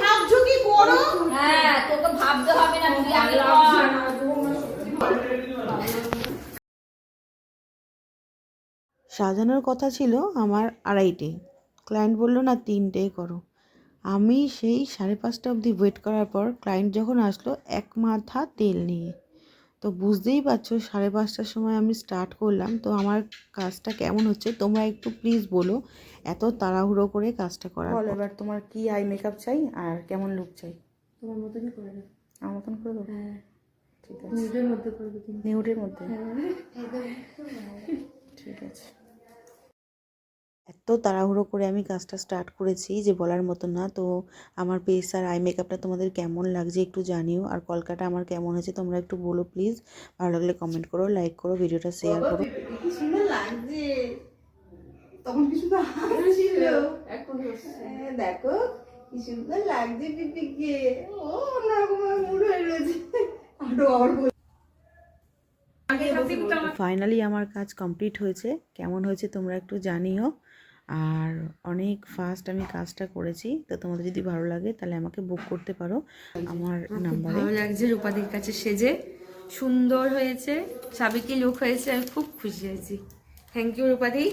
ভাবছো কি করো? হ্যাঁ, তোকে ভাবতে হবে না, তুই আগে কর। সাজানোর কথা ছিল আমার 2:30, ক্লায়েন্ট বললো না 3টেই করো। আমি সেই 5:30 অবধি ওয়েট করার পর ক্লায়েন্ট যখন আসলো এক মাথা তেল নিয়ে, তো বুঝতেই পারছো 5:30টার সময় আমি স্টার্ট করলাম। তো আমার কাজটা কেমন হচ্ছে তোমরা একটু প্লিজ বলো, এত তাড়াহুড়ো করে কাজটা করার পর। এবার তোমার কি আই মেকআপ চাই আর কেমন লুক চাই? তোমার মতনই করে দেবো। আমার মতন করে দেবো? হ্যাঁ, ঠিক আছে। নিউডের মধ্যে করে দেবো। নিউডের মধ্যে? একদম। ঠিক আছে। এত তাড়াহুড়ো করে আমি কাজটা স্টার্ট করেছি যে বলার মতো না। তো আমার বেস আর আই মেকআপটা তোমাদের কেমন লাগছে একটু জানিও, আর কলকাটা আমার কেমন হয়েছে তোমরা একটু বলো প্লিজ। ভালো লাগলে কমেন্ট করো, লাইক করো, ভিডিওটা শেয়ার করো। কি সুন্দর লাগছে, তখন কি সুন্দর হাসছিল, এখন দেখো কি সুন্দর লাগছে পিপিকে। ও অন্যরকম মুড হয়ে রয়েছে। ফাইনালি আমার কাজ কমপ্লিট হয়েছে, কেমন হয়েছে তোমরা একটু জানিও। আর অনেক ফাস্ট আমি কাজটা করেছি, তো তোমাদের যদি ভালো লাগে তাহলে আমাকে বুক করতে পারো আমার নাম্বারে। ভালো লাগছে রূপাদির কাছে সেজে, সুন্দর হয়েছে, সাবেকি লুক হয়েছে, আমি খুব খুশি হয়েছি। Thank you রূপাদি।